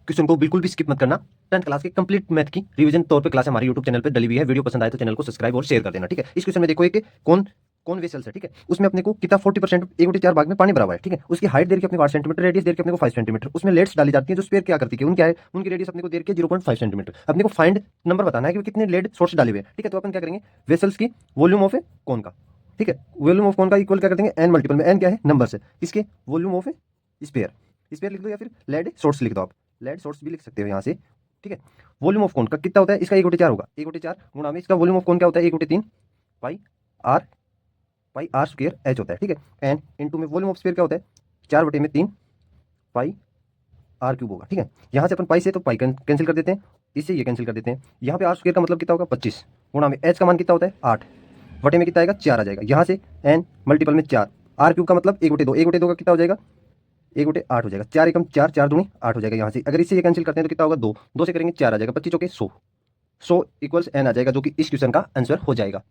Question को बिल्कुल भी स्किप मत करना। 10th क्लास के कंप्लीट मैथ की रिवीजन तौर पे क्लास हमारे यूट्यूब चैनल पे डली हुई है। वीडियो पसंद आए तो चैनल को सब्सक्राइब और शेयर कर देना, ठीक है। इस क्वेश्चन में देखो एक कौन कौन वेसल्स है, ठीक है। उसमें अपने को कितना 40% 1/4 भाग में पानी भरा हुआ है, ठीक है। उसकी हाइट दे रखी है अपने को 8 सेंटीमीटर, रेडियस दे रखी है अपने को 5 सेंटीमीटर। उसमें लेट्स डाली जाती है जो स्पेयर क्या करती है, उनकी हाइट उनकी रेडियस अपने को दे रखी है 0.5 सेंटीमीटर। अपने को फाइंड नंबर बताना है कि कितने लेड सोर्स डाले हुए हैं, ठीक है। तो अपन क्या करेंगे, वेसल्स की वॉल्यूम ऑफ कौन का, ठीक है। वॉल्यूम ऑफ कौन का इक्वल क्या कर देंगे, एन मल्टीपल में एन क्या है नंबर है, इसके वॉल्यूम ऑफ स्पेयर, स्पेयर लिख दो या फिर लेड सोर्स लिख दो, आप लेड सोर्स भी लिख सकते हो यहाँ से, ठीक है। वॉल्यूम ऑफ कौन का कितना होता है, इसका 1/4 होगा, 1/4 गुणा में इसका वॉल्यूम ऑफ कौन क्या होता है 1/3 पाई आर स्क्वायर एच होता है, ठीक है। एन इंटू में वॉल्यूम ऑफ स्फीयर क्या होता है 4/3 पाई आर क्यूब होगा, ठीक है। यहाँ से अपन पाई से तो पाई कैंसिल कर देते हैं, इससे ये कैंसिल कर देते हैं। यहाँ पे आर स्क्वायर का मतलब कितना होगा 25 गुणा में एच का मान कितना होता है 8 बटे में कितना आएगा 4 आ जाएगा। यहाँ से एन मल्टीपल में 4 आर क्यूब का मतलब 1/2 1/2 का कितना हो जाएगा 1/8 हो जाएगा। 4 एकम 4 4 दूनी 8 हो जाएगा। यहाँ से अगर इससे ये कैंसिल करते हैं तो कितना होगा 2 2 से करेंगे 4 आ जाएगा, 25 चौके 100 इक्वल्स एन आ जाएगा, जो कि इस क्वेश्चन का आंसर हो जाएगा।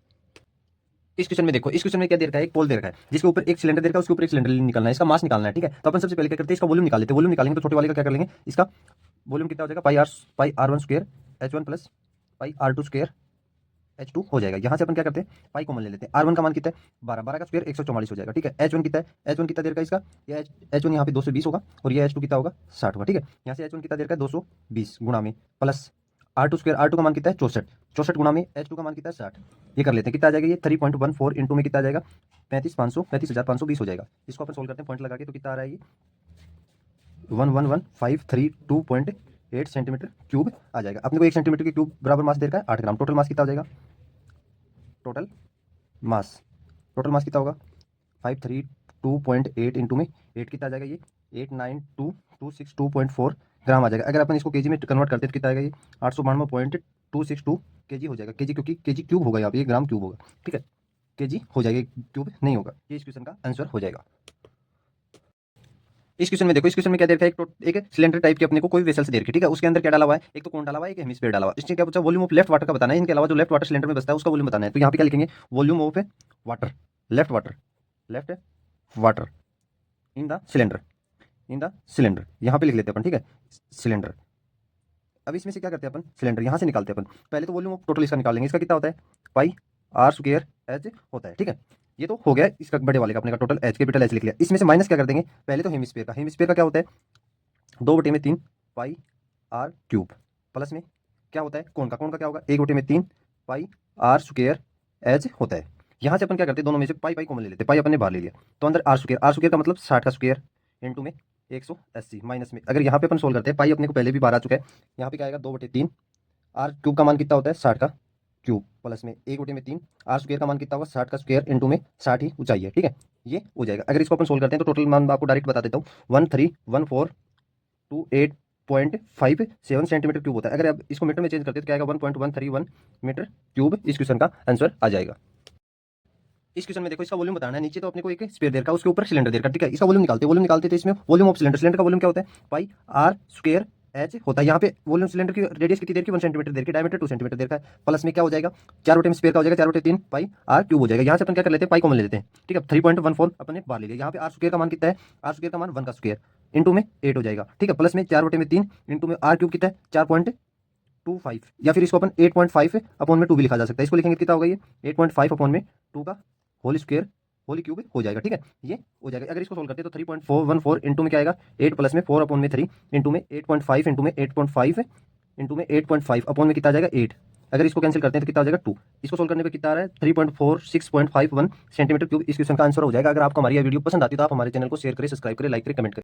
इस क्वेश्चन में देखो, इस क्वेश्चन में क्या दे रखा है, एक पोल दे रखा है जिसके ऊपर एक सिलेंडर दे रखा है, उसके ऊपर एक सिलेंडर निकालना है, इसका मास निकालना है, ठीक है। तो अपन सबसे पहले क्या करते हैं, इसका वॉल्यूम निकाल लेते हैं। वॉल्यूम निकालेंगे तो छोटे वाले का क्या कर लेंगे, इसका वॉल्यूम कितना हो जाएगा pi r one square h one plus pi r two square h two हो जाएगा। यहाँ से अपन क्या करते हैं, पाई कॉमन ले लेते हैं। आर वन का मान कितना है 12 12 का स्क्वायर 144 हो जाएगा, ठीक है। एच वन कितना है, एच वन कितना देर का इसका, ये एच वन यहाँ पे 220 होगा और ये एच टू कितना होगा 60 होगा, ठीक है। यहाँ से एच वन कितना देर का 220 गुणा में plus R two square, R two का मान कितना है 64 64 गुणा में एच टू का मान कितना है 60, ये कर लेते हैं। कितना आ जाएगा ये 3.14 इंटू में कितना आ जाएगा 35,520 हो जाएगा। इसको अपन सोल्व करते हैं पॉइंट लगा के, तो कितना आ रहा है ये 111,532.8 सेंटीमीटर क्यूब आ जाएगा। अपने को 1 सेंटीमीटर की क्यूब बराबर मास दे रखा है 8 ग्राम। टोटल मास कितना हो जाएगा, टोटल मास कितना होगा 532.8 इंटू में 8 कितना आ जाएगा ये 892,262.4 ग्राम आ जाएगा। अगर अपन इसको केजी में कन्वर्ट करते हैं तो कितना आएगा ये 892.262 केजी हो जाएगा। केजी क्योंकि केजी क्यूब होगा यहाँ पे, ये ग्राम क्यूब होगा, ठीक है। केजी हो जाएगा, क्यूब नहीं होगा। ये इस क्वेश्चन का आंसर हो जाएगा। इस क्वेश्चन में देखो, इस क्वेश्चन में क्या दे रखा है, एक सिलेंडर टाइप की अपने को कोई वेसल्स दे रखी है, ठीक है। उसके अंदर क्या डाला हुआ है, एक तो कौन डाला हुआ है, एक हेमिस्फीयर डाला हुआ है। इसने क्या पूछा, वॉल्यूम ऑफ लेफ्ट वाटर का बताना है। इनके अलावा जो लेफ्ट वाटर सिलेंडर में बचता है उसका वॉल्यूम बताना है। तो यहाँ पे क्या लिखेंगे, volume of water left water in the cylinder यहाँ पे लिख लेते हैं अपन, ठीक है। सिलेंडर, अब इसमें से क्या करते हैं अपन, सिलेंडर यहाँ से निकालते हैं अपन। पहले तो वॉल्यूम ऑफ टोटल इसका निकाल लेंगे, इसका कितना होता है पाई आर स्क्वायर एच होता है, ठीक है। ये तो हो गया इसका बड़े वाले का अपने का टोटल एच कैपिटल एच लिख लिया। इसमें से माइनस क्या कर देंगे, पहले तो हेमिस्फीयर का क्या होता है 2/3 पाई आर क्यूब प्लस में क्या होता है कौन का क्या होगा 1/3 पाई आर स्क्वायर एच होता है। यहाँ से अपन क्या करते हैं, दोनों में से पाई कॉमन ले लेते हैं, पाई अपन ने बाहर ले लिया तो अंदर आर स्क्वायर का मतलब 60 का स्क्वायर इंटू में 180 माइनस में। अगर यहाँ पे अपन सोल्व करते हैं, पाई अपने को पहले भी बाहर आ चुका है, यहाँ पे क्या आएगा 2/3 आर क्यूब का मान कितना होता है 60 का क्यूब प्लस में 1/3 आर स्क्वायर का मान कितना होगा 60 का स्क्वायर इंटू में 60 ही ऊंचाई है, ठीक है। ये हो जाएगा। अगर इसको अपन सोल्व करते हैं तो टोटल मान आपको डायरेक्ट बता देता हूँ 131428.57 सेंटीमीटर क्यूब होता है। अगर आप इसको मीटर में चेंज करते हैं तो क्या आएगा 1.131 मीटर क्यूब इस क्वेश्चन का आंसर आ जाएगा। इस क्वेश्चन में देखो, इसका वॉल्यूम बताना है। नीचे तो अपने को एक स्फीयर दे रखा है, उसके ऊपर सिलेंडर दे रखा है, ठीक है। इसका वॉल्यूम निकालते तो इसमें वॉल्यूम ऑफ सिलेंडर का वॉल्यूम क्या होता है पाई आर स्क्वायर एच होता है। यहाँ पे वॉल्यूम सिलेंडर की रेडियस कितनी देर की 1 सेंटीमीटर देर की, डायमीटर 2 सेंटीमीटर देर का है। प्लस में क्या हो जाएगा 4 स्क्वायर का हो जाएगा 4/3 पाई आर क्यूब हो जाएगा। यहाँ से अपन क्या कर लेते हैं, पाई कॉमन ले लेते हैं, ठीक है। 3.14 अपने बाहर ले लिया। यहाँ पे आर स्क्वायर का मान कितना है, आर स्क्वायर का मान 1 का स्क्वायर इंटू में 8 हो जाएगा, ठीक है। प्लस में 4/3 इंटू में आर क्यूब कितना है 4.25 या फिर इसको अपन 8.5 अपॉन में 2 भी लिखा जा सकता है। इसको लिखेंगे कितना होगा ये 8.5 अपॉन में 2 का होल स्क्वायर होल क्यूब हो जाएगा, ठीक है। ये हो जाएगा। अगर इसको सोल्व करते हैं तो 3.414 इंटू में क्या आएगा 8 प्लस में 4 अपॉन में 3 इंटू में 8.5 इंटू में 8.5 इंटू में 8.5 अपॉन में कितना आ जाएगा 8। अगर इसको कैंसिल करते हैं तो कितना आ जाएगा 2। इसको सोल्व करने पे कितना आ रहा है 3.46.51 सेंटीमीटर क्यूब इस क्वेश्चन का आंसर हो जाएगा। अगर आपको हमारी यह वीडियो पसंद आती है तो आप हमारे चैनल को शेयर करें, सब्सक्राइब करें, लाइक करें, कमेंट करें।